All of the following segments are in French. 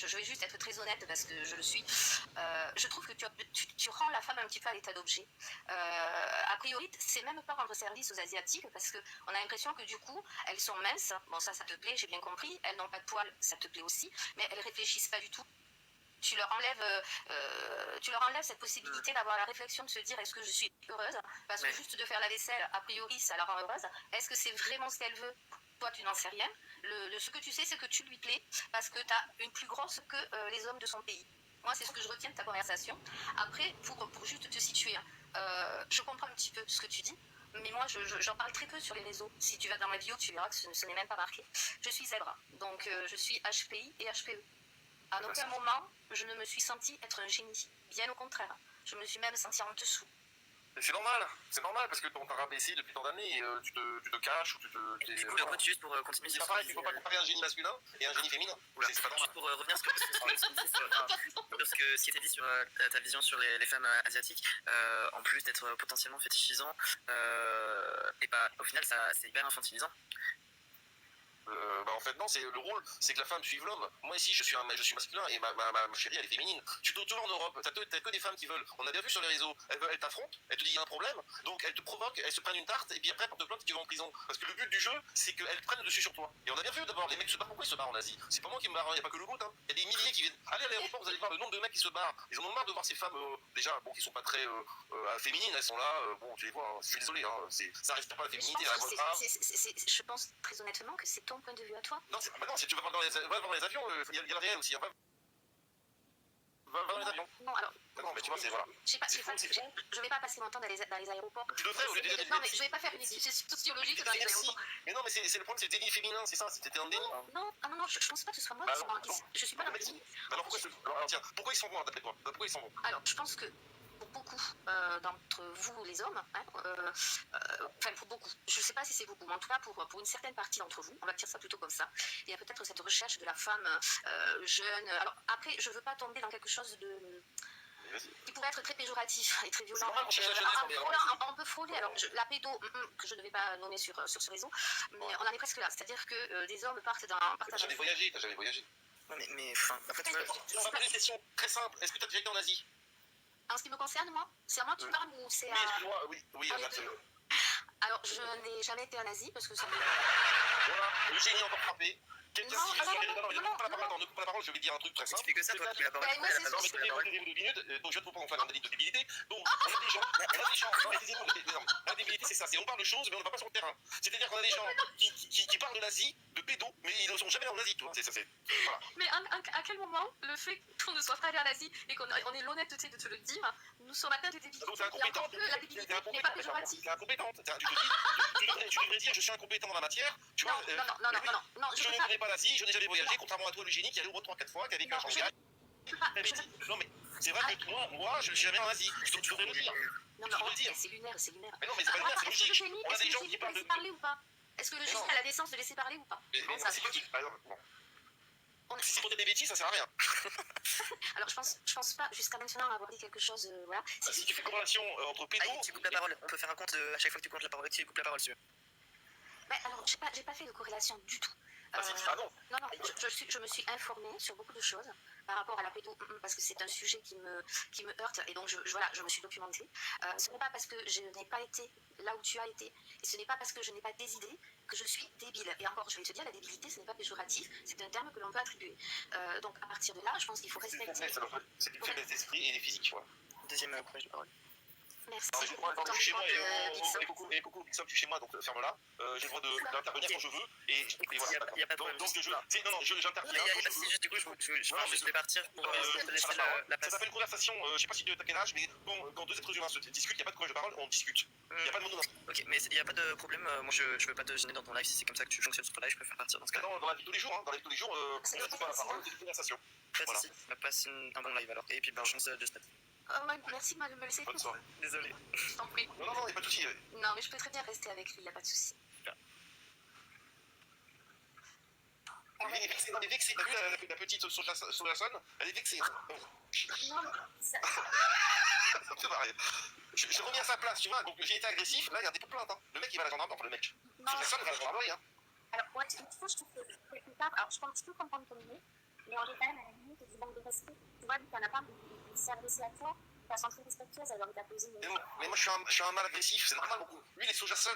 je vais juste être très honnête parce que je le suis. Je trouve que tu rends la femme un petit peu à l'état d'objet. A priori, c'est même pas rendre service aux Asiatiques parce qu'on a l'impression que du coup, elles sont minces. Bon, ça te plaît, j'ai bien compris. Elles n'ont pas de poils, ça te plaît aussi. Mais elles réfléchissent pas du tout. Tu leur enlèves cette possibilité d'avoir la réflexion de se dire est-ce que je suis heureuse parce que juste de faire la vaisselle, a priori, ça la rend heureuse. Est-ce que c'est vraiment ce qu'elle veut? Toi, tu n'en sais rien. Ce que tu sais, c'est que tu lui plais parce que tu as une plus grosse que les hommes de son pays. Moi, c'est ce que je retiens de ta conversation. Après, pour juste te situer, je comprends un petit peu ce que tu dis, mais moi, j'en parle très peu sur les réseaux. Si tu vas dans ma bio, tu verras que ce n'est même pas marqué. Je suis zèbre, donc je suis HPI et HPE. À aucun moment, je ne me suis sentie être un génie. Bien au contraire. Je me suis même sentie en dessous. C'est normal parce que on t'a rabaissé depuis tant d'années et tu te caches ou tu te... Du coup, voilà. Juste pour continuer sur ce que tu dis... Il ne faut pas comparer un génie masculin et un génie féminin. Voilà. C'est pas normal. Juste pour revenir sur ce qui était dit sur ta vision sur les femmes asiatiques, en plus d'être potentiellement fétichisant, et bah, au final, c'est hyper infantilisant. En fait non, c'est le rôle, c'est que la femme suive l'homme. Moi ici je suis masculin et ma chérie elle est féminine. Tu te retournes en Europe, t'as que des femmes qui veulent, on a bien vu sur les réseaux, elles t'affrontent, elles te disent il y a un problème, donc elles te provoquent, elles se prennent une tarte et puis après pour te plaindre tu vas en prison. Parce que le but du jeu c'est qu'elles prennent le dessus sur toi. Et on a bien vu d'abord les mecs se barrent, pourquoi ils se barrent en Asie? C'est pas moi qui me barre, il n'y a pas que le goût, hein. Il y a des milliers qui viennent. Allez à l'aéroport, vous allez voir le nombre de mecs qui se barrent. Ils en ont marre de voir ces femmes déjà bon qui sont pas très féminines, elles sont là, bon tu les vois, hein. Je suis désolé, hein. Ça reste pas la féminité. Je pense très honnêtement que c'est ton point de vue à toi. Non, si tu vas voir dans les avions, il y a le réel aussi. Va dans les avions. Non, alors. Non, mais tu vois, c'est voilà. Je vais pas passer mon temps dans les aéroports. Tu le fais au lieu de dire. Non, mais je vais pas faire une étude sociologique dans les aéroports. Mais non, mais c'est le problème, c'est le déni féminin, c'est ça, c'était un déni. Non, je pense pas que ce soit moi qui sont. Je suis pas dans le déni. Alors pourquoi ils sont bons d'après toi? Pourquoi ils sont bons? Alors, je pense que pour beaucoup d'entre vous, les hommes, enfin pour beaucoup, je ne sais pas si c'est beaucoup, mais en tout cas pour une certaine partie d'entre vous, on va dire ça plutôt comme ça, il y a peut-être cette recherche de la femme jeune. Alors après, je ne veux pas tomber dans quelque chose qui pourrait être très péjoratif et très violent. On peut frôler, alors la pédo, que je ne vais pas nommer sur ce réseau, mais on en est presque là, c'est-à-dire que des hommes partent dans... T'as jamais voyagé. Mais enfin, en fait, on va poser une question très simple, est-ce que tu as déjà été en Asie? En ce qui me concerne, moi, c'est à moi qui parle ou c'est à... Oui, absolument. Alors, je n'ai jamais été en Asie parce que ça me... Voilà, le génie encore frappé. Quelqu'un qui... Ne coupe pas la parole, je vais dire un truc très simple. Tu fais que ça, toi, qui la parole. Donc, je ne trouve pas qu'on fait un délit de débilité. Donc, on a des gens... La débilité, c'est ça. On parle de choses, mais on ne va pas sur le terrain. C'est-à-dire qu'on a des gens qui parlent de l'Asie, de pédo, mais ils ne sont jamais en Asie, tu vois. Voilà. Mais à quel moment le fait qu'on ne soit pas allé en Asie et qu'on ait l'honnêteté de te le dire, nous sommes atteints de débilité? Donc, t'es incompétent. La débilité n'est pas péjorative. T'es incompétente. Tu devrais dire je suis incompétent dans la matière. Tu vois, non, je ne connais pas l'Asie, je n'ai jamais voyagé, contrairement à toi, le génie qui est allé au moins 3-4 fois, qui a vécu à Shanghai. Non, mais c'est vrai que moi, je ne suis jamais en Asie. Tu devrais le dire. Non, c'est lunaire. Mais non, mais c'est pas lunaire, c'est logique. On a des gens qui parlent de... parler ou pas? Est-ce que le génie a la décence de laisser parler ou pas? Mais non, c'est logique. Si c'est pour dire des bêtises, ça sert à rien. Alors, je pense pas jusqu'à maintenant avoir dit quelque chose, voilà. Si tu fais corrélation entre pédo... Tu coupes la parole, on peut faire un compte à chaque fois que tu comptes la parole, tu coupes la parole, si tu veux. Alors, j'ai pas fait de corrélation du tout. Non, je me suis informée sur beaucoup de choses par rapport à la pédo, parce que c'est un sujet qui me heurte, et donc je me suis documentée. Ce n'est pas parce que je n'ai pas été là où tu as été, et ce n'est pas parce que je n'ai pas des idées que je suis débile. Et encore, je vais te dire, la débilité, ce n'est pas péjoratif, c'est un terme que l'on peut attribuer. Donc à partir de là, je pense qu'il faut respecter... C'est une faiblesse d'esprit et des physiques, quoi. Deuxième prise de parole. Merci. Je suis chez moi et coucou, Bixop, tu es chez moi, donc ferme-la. J'ai le droit d'intervenir quand je veux. Et voilà. Il n'y a pas de problème. Donc j'interviens. Si juste du coup, je vais partir pour laisser la place. Ça s'appelle une conversation, je ne sais pas si tu as quel âge, mais quand deux êtres humains se discutent, il n'y a pas de quoi je parle, on discute. Il n'y a pas de mono. Ok, mais il n'y a pas de problème, moi je ne veux pas te gêner dans ton live, si c'est comme ça que tu fonctionnes sur ton live, je préfère partir dans ce cas. Dans la vie de tous les jours, c'est pas la parole, c'est une conversation. Pas de soucis, passe un bon live alors. Et puis bonne chance de stade. Merci de me laisser. Bonne soirée. Désolé. Je t'en prie. Non, il n'y a pas de soucis. Non, mais je peux très bien rester avec lui, il n'y a pas de souci. Elle est vexée, t'as vu la petite sur la sonne? Elle est vexée. Non, ça... C'est pareil. Je reviens à sa place, tu vois, donc j'ai été agressif, là il y a des plaintes. Le mec il va à la gendarmerie, enfin le mec. Non. Personne va à la gendarmerie. Alors, ouais, je trouve que quelque part, alors je peux comprendre ton idée, Mais en général, à la limite, du manque de respect. Tu vois, vu qu'il n'y en a pas, il s'est adressé à toi, façon très respectueuse, alors il t'a posé une... Mais moi, je suis un mâle agressif, c'est normal. Lui, il est Sojason.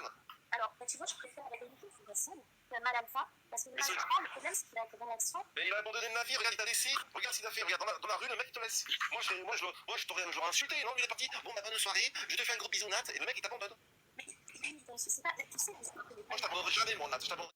Alors, bah, tu vois, je préfère la vérité sous la scène que mal alpha, parce que le Mais mal c'est- alpha, le problème, c'est qu'il a été réaction. Mais il a abandonné le navire, regarde, il t'a laissé. Regarde ce qu'il a fait. Regarde, dans la rue, le mec, il te laisse. Moi, je t'aurais insulté. Non, il est parti. Bon, bah, bonne soirée. Je te fais un gros bisou, Nat. Et le mec, il t'abandonne. Mais je sais pas, tu sais, Moi, je t'abandonnerai jamais, mon Nat. Je t'abandonnerai